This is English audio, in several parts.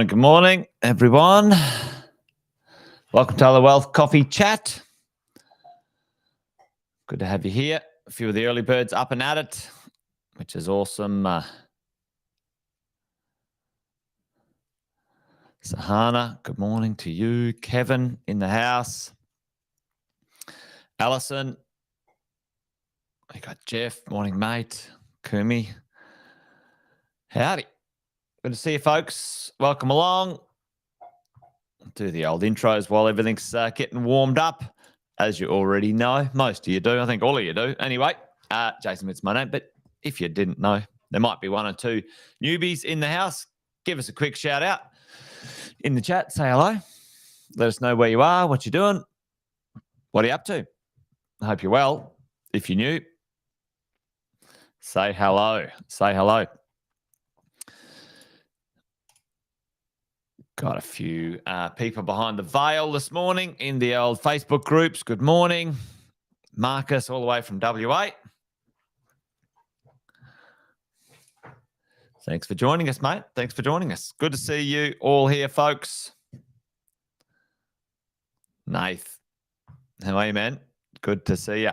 Good morning, everyone. Welcome to Other Wealth Coffee Chat. Good to have you here. A few of the early birds up and at it, which is awesome. Sahana, good morning to you. Kevin in the house. Alison. We got Jeff. Morning, mate. Kumi. Howdy. Good to see you, folks. Welcome along. Do the old intros while everything's getting warmed up, as you already know. Most of you do. I think all of you do. Anyway, Jason Witt's my name, but if you didn't know, there might be one or two newbies in the house. Give us a quick shout out in the chat. Say hello. Let us know where you are, what you're doing, what are you up to. I hope you're well. If you're new, say hello. Say hello. Got a few people behind the veil this morning in the old Facebook groups. Good morning. Marcus all the way from WA. Thanks for joining us, mate. Thanks for joining us. Good to see you all here, folks. Nath, how are you, man? Good to see you.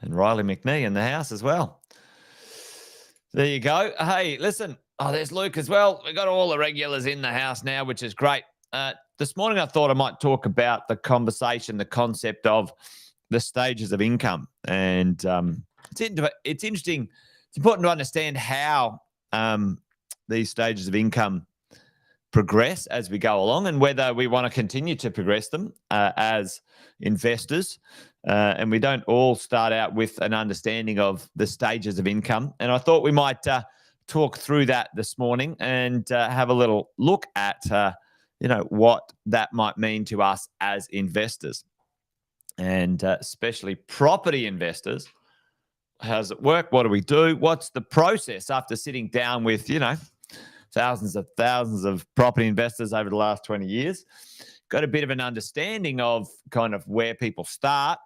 And Riley McNee in the house as well. There you go. Hey, listen. Oh, there's Luke as well. We've got all the regulars in the house now, which is great. This morning I thought I might talk about the conversation, the concept of the stages of income. And it's interesting. It's important to understand how these stages of income progress as we go along and whether we want to continue to progress them as investors. And we don't all start out with an understanding of the stages of income. And I thought we might talk through that this morning and have a little look at, what that might mean to us as investors and especially property investors. How does it work? What do we do? What's the process after sitting down with, thousands of property investors over the last 20 years? Got a bit of an understanding of kind of where people start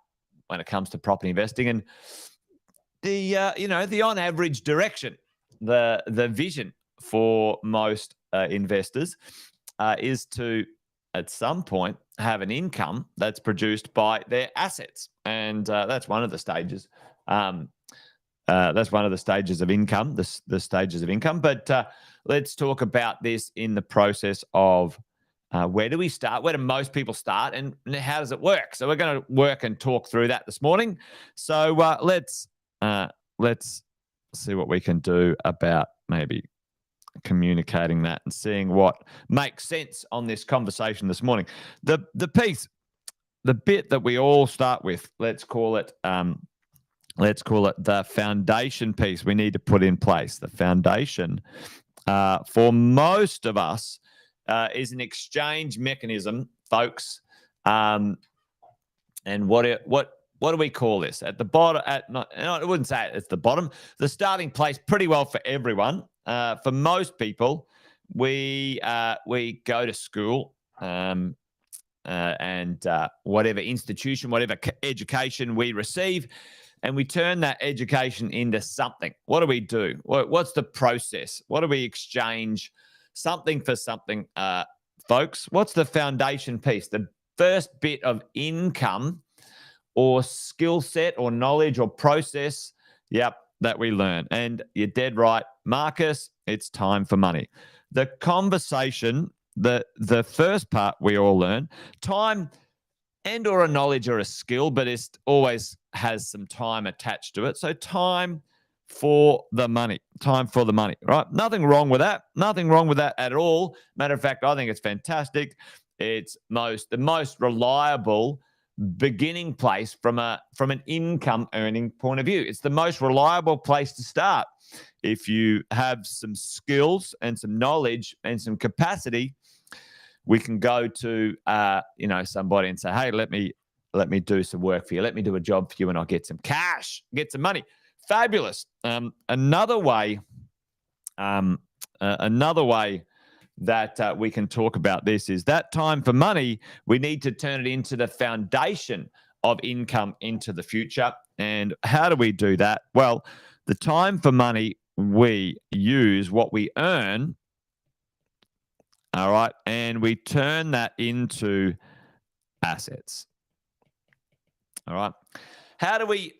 when it comes to property investing and the on average direction. The vision for most investors is to, at some point, have an income that's produced by their assets. And that's one of the stages. That's one of the stages of income, the stages of income. But let's talk about this in the process of where do we start? Where do most people start? And how does it work? So we're going to work and talk through that this morning. So let's see what we can do about maybe communicating that and seeing what makes sense on this conversation this morning. The bit that we all start with, let's call it the foundation piece we need to put in place. The foundation for most of us is an exchange mechanism, folks. And what do we call this? At the bottom, I wouldn't say it's the bottom. The starting place pretty well for everyone. For most people, we go to school and whatever institution, whatever education we receive, and we turn that education into something. What do we do? What's the process? What do we exchange something for something, folks? What's the foundation piece? The first bit of income or skill set or knowledge or process, that we learn. And you're dead right, Marcus, it's time for money. The conversation, the first part we all learn, time and or a knowledge or a skill, but it always has some time attached to it. So time for the money, right? Nothing wrong with that. Nothing wrong with that at all. Matter of fact, I think it's fantastic. It's the most reliable beginning place from an income earning point of view. It's the most reliable place to start. If you have some skills and some knowledge and some capacity, we can go to somebody and say, hey, let me do some work for you. Let me do a job for you, and I'll get some cash, get some money. Fabulous. Another way that we can talk about this is that time for money. We need to turn it into the foundation of income into the future. And how do we do that? Well, the time for money, we use what we earn, all right, and we turn that into assets. All right. How do we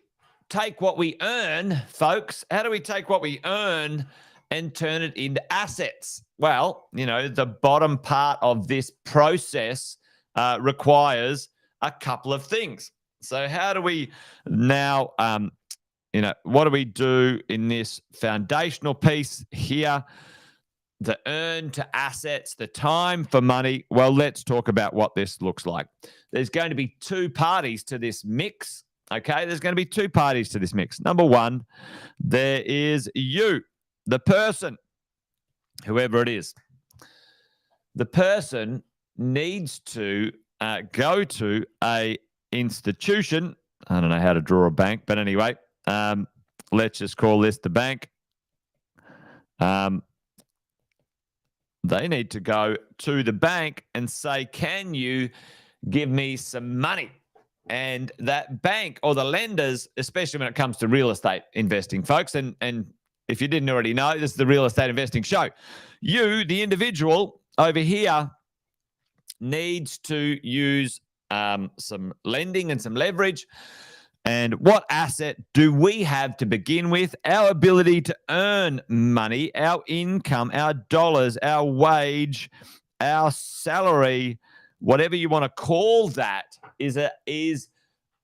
take what we earn, folks? How do we take what we earn and turn it into assets? Well, the bottom part of this process requires a couple of things. So how do we now, what do we do in this foundational piece here? The earn to assets, the time for money. Well, let's talk about what this looks like. There's going to be two parties to this mix. Okay, there's going to be two parties to this mix. Number one, there is you, the person, whoever it is. The person needs to go to a institution. I don't know how to draw a bank, but anyway, let's just call this the bank. They need to go to the bank and say, can you give me some money? And that bank or the lenders, especially when it comes to real estate investing, folks, and if you didn't already know, this is the Real Estate Investing Show. You, the individual over here, needs to use some lending and some leverage. And what asset do we have to begin with? Our ability to earn money, our income, our dollars, our wage, our salary, whatever you want to call that, is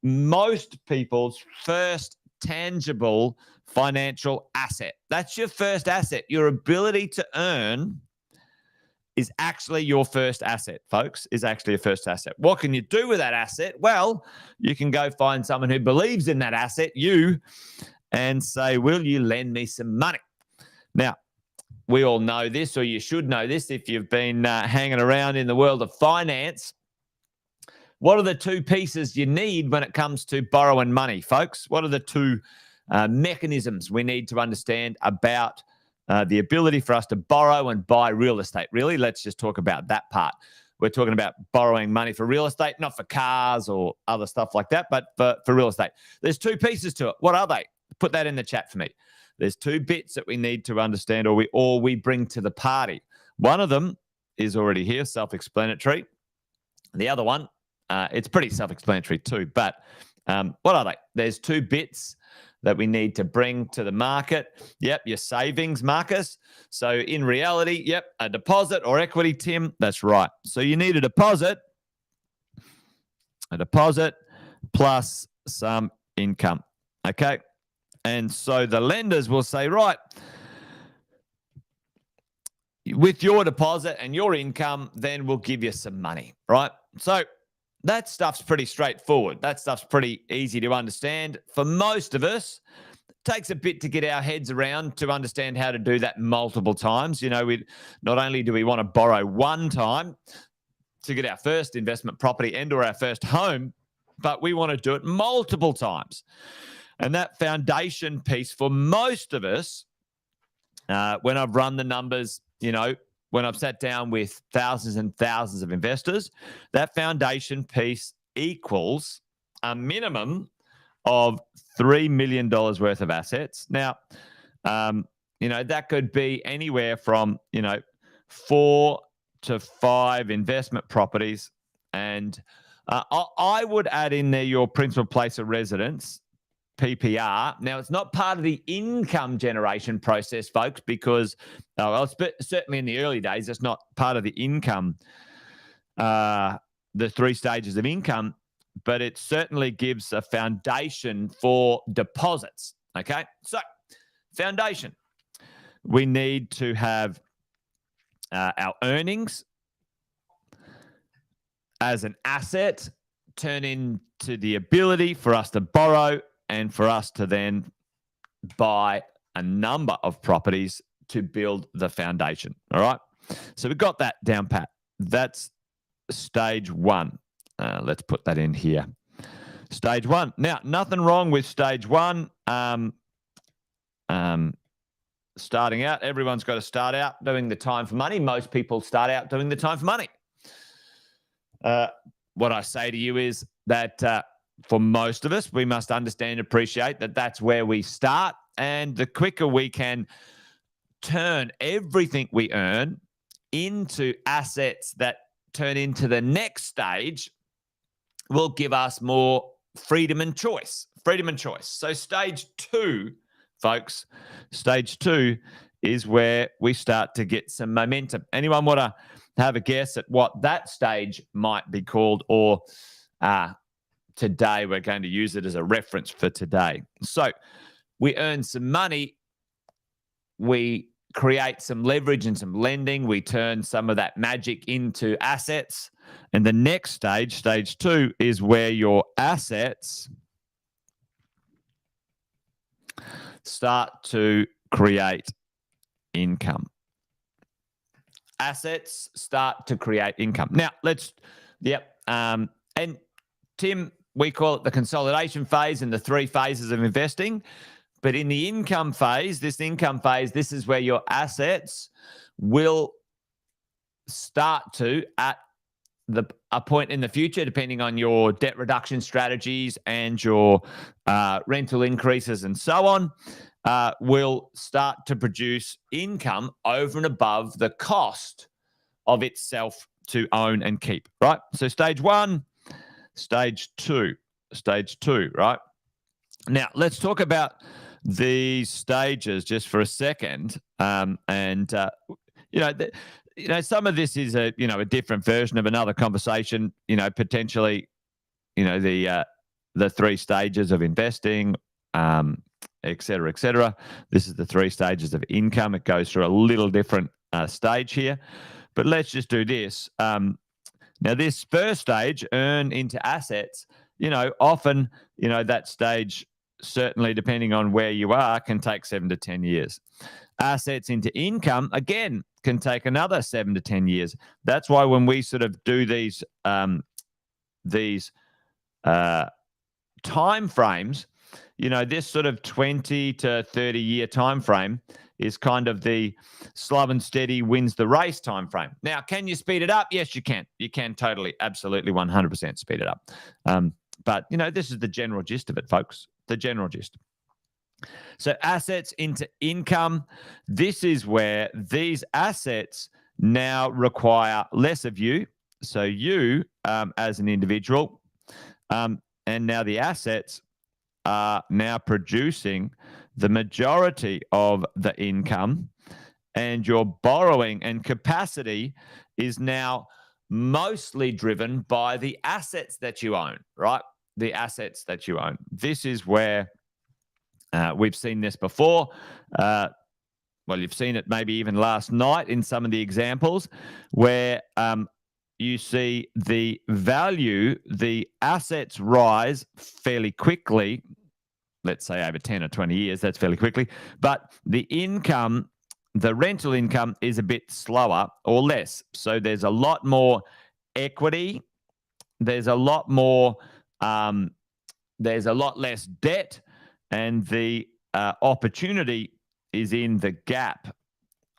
most people's first tangible financial asset. That's your first asset. Your ability to earn is actually your first asset, folks, is actually a first asset. What can you do with that asset? Well, you can go find someone who believes in that asset, you, and say, will you lend me some money? Now, we all know this, or you should know this if you've been hanging around in the world of finance. What are the two pieces you need when it comes to borrowing money, folks? What are the two mechanisms we need to understand about the ability for us to borrow and buy real estate? Really, let's just talk about that part. We're talking about borrowing money for real estate, not for cars or other stuff like that, but for real estate. There's two pieces to it. What are they? Put that in the chat for me. There's two bits that we need to understand or we bring to the party. One of them is already here, self-explanatory. The other one, it's pretty self-explanatory too, but what are they? There's two bits that we need to bring to the market. Yep, your savings, Marcus. So in reality, yep, a deposit or equity, Tim. That's right. So you need a deposit plus some income. Okay. And so the lenders will say, right, with your deposit and your income, then we'll give you some money, right? So that stuff's pretty straightforward. That stuff's pretty easy to understand. For most of us, it takes a bit to get our heads around to understand how to do that multiple times. We not only do we want to borrow one time to get our first investment property and or our first home, but we want to do it multiple times. And that foundation piece for most of us, when I've run the numbers, when I've sat down with thousands and thousands of investors, that foundation piece equals a minimum of $3 million worth of assets. Now, that could be anywhere from, 4 to 5 investment properties. And I would add in there your principal place of residence, PPR. Now, it's not part of the income generation process, folks, because certainly in the early days, it's not part of the income, the 3 stages of income, but it certainly gives a foundation for deposits. Okay, so foundation. We need to have our earnings as an asset turn into the ability for us to borrow and for us to then buy a number of properties to build the foundation. All right. So we've got that down pat. That's stage 1. Let's put that in here. Stage 1. Now, nothing wrong with stage 1. Starting out, everyone's got to start out doing the time for money. Most people start out doing the time for money. What I say to you is that for most of us, we must understand and appreciate that that's where we start. And the quicker we can turn everything we earn into assets that turn into the next stage will give us more freedom and choice. Freedom and choice. So stage 2, folks, stage 2 is where we start to get some momentum. Anyone want to have a guess at what that stage might be called? Or today we're going to use it as a reference for today. So we earn some money. We create some leverage and some lending. We turn some of that magic into assets. And the next stage, stage 2, is where your assets start to create income. Assets start to create income. Now, and Tim, we call it the consolidation phase and the 3 phases of investing. But in the income phase, this is where your assets will start to, at a point in the future, depending on your debt reduction strategies and your rental increases and so on, will start to produce income over and above the cost of itself to own and keep, right? So stage 1, stage 2, right? Now, let's talk about these stages just for a second. Some of this is a different version of another conversation, potentially, the 3 stages of investing, et cetera, et cetera. This is the 3 stages of income. It goes through a little different stage here, but let's just do this. Now, this first stage, earn into assets, often, that stage, certainly depending on where you are, can take 7 to 10 years. Assets into income, again, can take another 7 to 10 years. That's why when we sort of do these time frames, this sort of 20 to 30 year time frame is kind of the slow and steady wins the race time frame. Now, can you speed it up? Yes, you can. You can totally, absolutely, 100% speed it up. But, this is the general gist of it, folks, the general gist. So assets into income, this is where these assets now require less of you. So you, as an individual, and now the assets are now producing the majority of the income, and your borrowing and capacity is now mostly driven by the assets that you own, right? The assets that you own. This is where we've seen this before. Well, you've seen it maybe even last night in some of the examples where you see the value, the assets rise fairly quickly. Let's say over 10 or 20 years, that's fairly quickly. But the income, the rental income, is a bit slower or less. So there's a lot more equity. There's a lot more, there's a lot less debt. And the opportunity is in the gap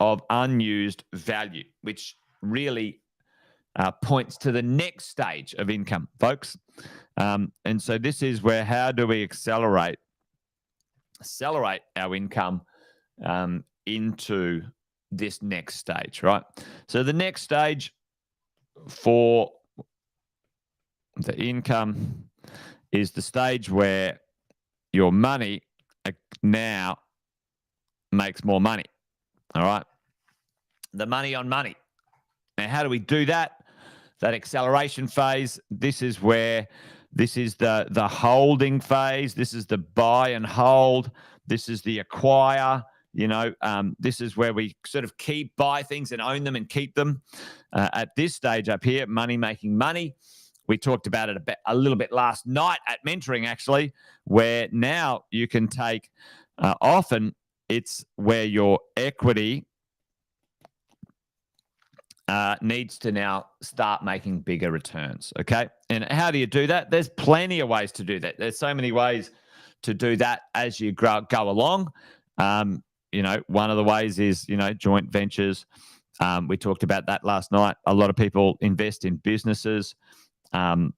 of unused value, which really points to the next stage of income, folks. And so this is where, how do we accelerate accelerate our income into this next stage, right? So the next stage for the income is the stage where your money now makes more money. All right. The money on money. Now, how do we do that? That acceleration phase. This is where this is the holding phase. This is the buy and hold. This is the acquire. This is where we sort of buy things and own them and keep them. At this stage up here, money making money. We talked about it a little bit last night at mentoring, actually, where now you can take, often it's where your equity needs to now start making bigger returns, okay? And how do you do that? There's plenty of ways to do that. There's so many ways to do that as you go along. One of the ways is, joint ventures. We talked about that last night. A lot of people invest in businesses, either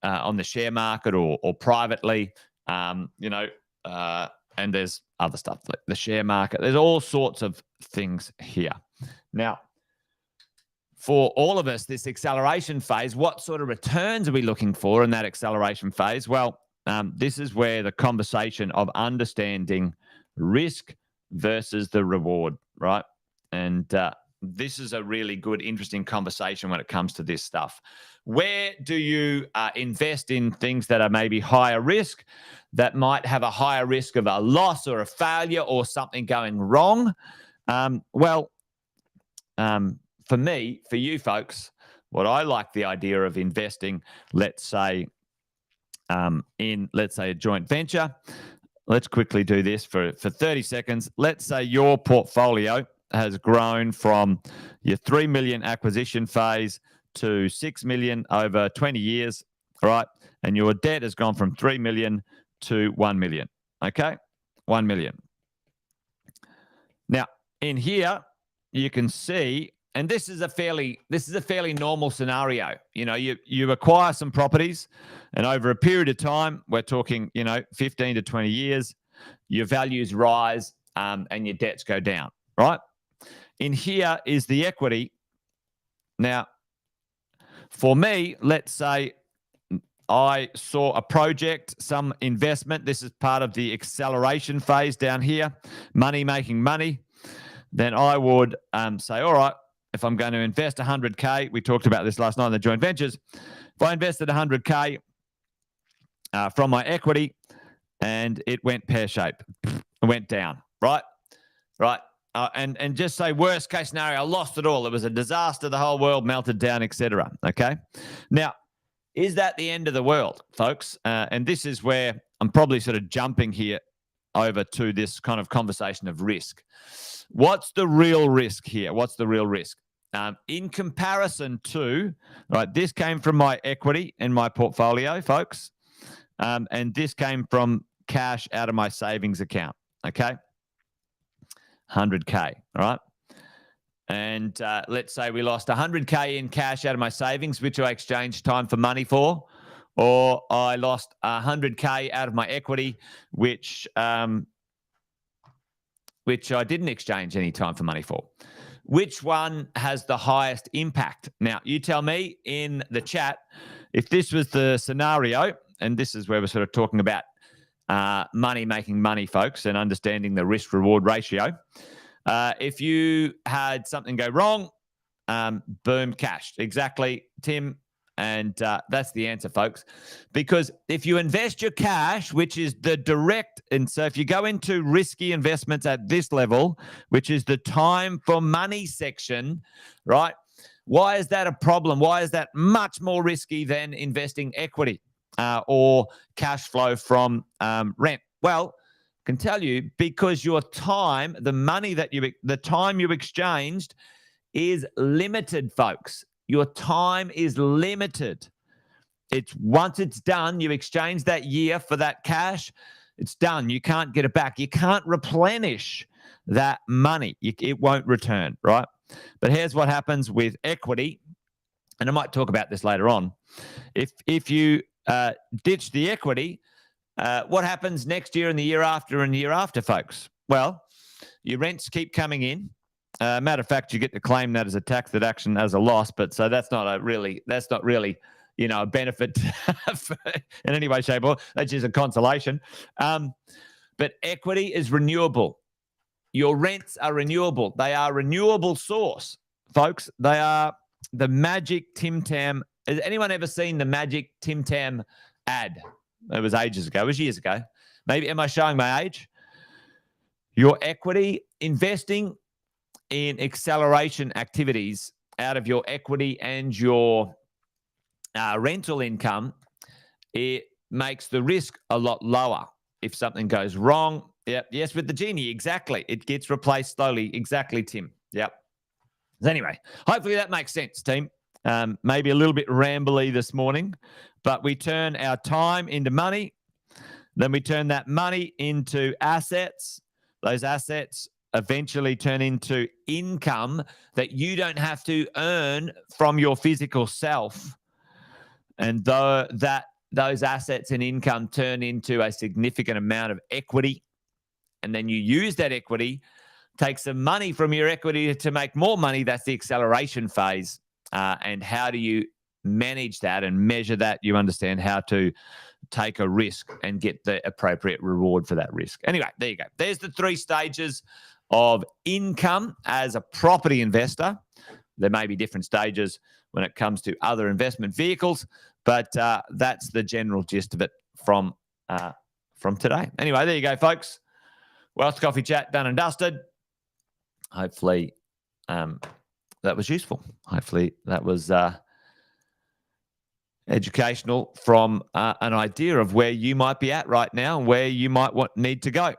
on the share market or privately, and there's other stuff like the share market. There's all sorts of things here. Now, for all of us, this acceleration phase, what sort of returns are we looking for in that acceleration phase? Well, this is where the conversation of understanding risk versus the reward, right? And this is a really good, interesting conversation when it comes to this stuff. Where do you invest in things that are maybe higher risk, that might have a higher risk of a loss or a failure or something going wrong? For me, for you folks, what I like the idea of investing, let's say a joint venture. Let's quickly do this for 30 seconds. Let's say your portfolio has grown from your 3 million acquisition phase to 6 million over 20 years, right? And your debt has gone from 3 million to 1 million, okay? 1 million. Now, in here, you can see, and this is a fairly normal scenario. You acquire some properties, and over a period of time, we're talking, 15 to 20 years, your values rise and your debts go down, right? In here is the equity. Now, for me, let's say I saw a project, some investment. This is part of the acceleration phase down here, money making money. Then I would say, all right, if I'm going to invest 100K, we talked about this last night in the joint ventures. If I invested 100K from my equity and it went pear-shaped, it went down, right? And just say worst case scenario, I lost it all. It was a disaster. The whole world melted down, etc. Okay. Now, is that the end of the world, folks? And this is where I'm probably sort of jumping here over to this kind of conversation of risk. What's the real risk here? What's the real risk? In comparison to, right, this came from my equity in my portfolio, folks. And this came from cash out of my savings account. Okay. 100K, all right? And let's say we lost 100K in cash out of my savings, which I exchanged time for money for, or I lost 100K out of my equity, which I didn't exchange any time for money for. Which one has the highest impact? Now, you tell me in the chat if this was the scenario, and this is where we're sort of talking about money making money, folks, and understanding the risk-reward ratio. If you had something go wrong, boom, cashed. Exactly, Tim. And that's the answer, folks. Because if you invest your cash, which is the direct, and so if you go into risky investments at this level, which is the time for money section, right? Why is that a problem? Why is that much more risky than investing equity or cash flow from rent? Well, I can tell you, because your time, the time you exchanged is limited, folks. Your time is limited. Once it's done, you exchange that year for that cash, it's done. You can't get it back. You can't replenish that money. It won't return, right? But here's what happens with equity, and I might talk about this later on. If you ditch the equity, What happens next year and the year after, folks? Well, your rents keep coming in. Matter of fact, you get to claim that as a tax deduction as a loss, but so that's not really a benefit in any way, shape, or that's just a consolation. But equity is renewable. Your rents are renewable. They are a renewable source, folks. They are the magic Tim Tam. Has anyone ever seen the magic Tim Tam ad? It was ages ago. It was years ago. Maybe, am I showing my age? Your equity, investing in acceleration activities out of your equity and your rental income, it makes the risk a lot lower if something goes wrong. Yep. Yes, with the genie. Exactly. It gets replaced slowly. Exactly, Tim. Yep. So anyway, hopefully that makes sense, team. Maybe a little bit rambly this morning, but we turn our time into money. Then we turn that money into assets. Those assets eventually turn into income that you don't have to earn from your physical self. And those assets and income turn into a significant amount of equity. And then you use that equity, take some money from your equity to make more money. That's the acceleration phase. And how do you manage that and measure that? You understand how to take a risk and get the appropriate reward for that risk. Anyway, there you go. There's the 3 stages of income as a property investor. There may be different stages when it comes to other investment vehicles, but that's the general gist of it from today. Anyway, there you go, folks. Wealth Coffee Chat done and dusted. Hopefully that was useful. Hopefully that was educational from an idea of where you might be at right now and where you might need to go.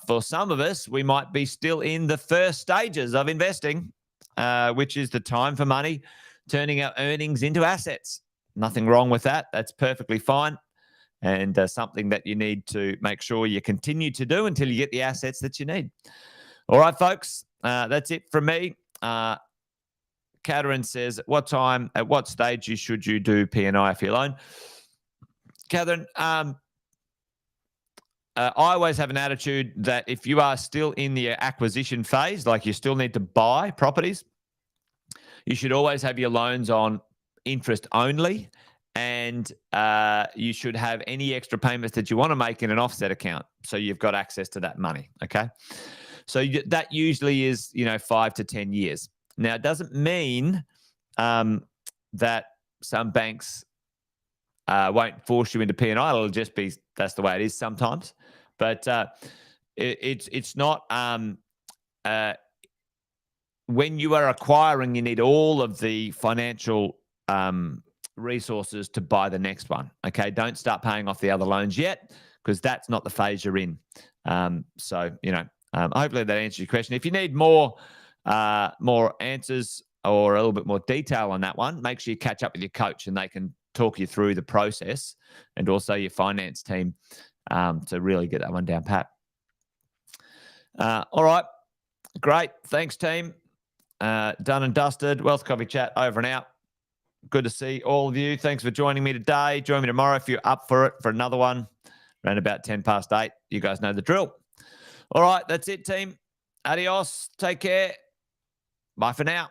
For some of us, we might be still in the first stages of investing, which is the time for money, turning our earnings into assets. Nothing wrong with that. That's perfectly fine. And something that you need to make sure you continue to do until you get the assets that you need. All right, folks, that's it from me. Catherine says, at what stage should you do P&I if you own? Catherine, I always have an attitude that if you are still in the acquisition phase, like you still need to buy properties, you should always have your loans on interest only, and you should have any extra payments that you want to make in an offset account, so you've got access to that money, okay? So that usually is, 5 to 10 years. Now, it doesn't mean that some banks won't force you into P&I. It'll just be that's the way it is sometimes. But it's not when you are acquiring, you need all of the financial resources to buy the next one. Okay, don't start paying off the other loans yet, because that's not the phase you're in. Hopefully that answers your question. If you need more answers or a little bit more detail on that one, make sure you catch up with your coach and they can talk you through the process, and also your finance team to really get that one down pat. All right. Great. Thanks, team. Done and dusted. Wealth Coffee Chat over and out. Good to see all of you. Thanks for joining me today. Join me tomorrow if you're up for it for another one around about 8:10. You guys know the drill. All right. That's it, team. Adios. Take care. Bye for now.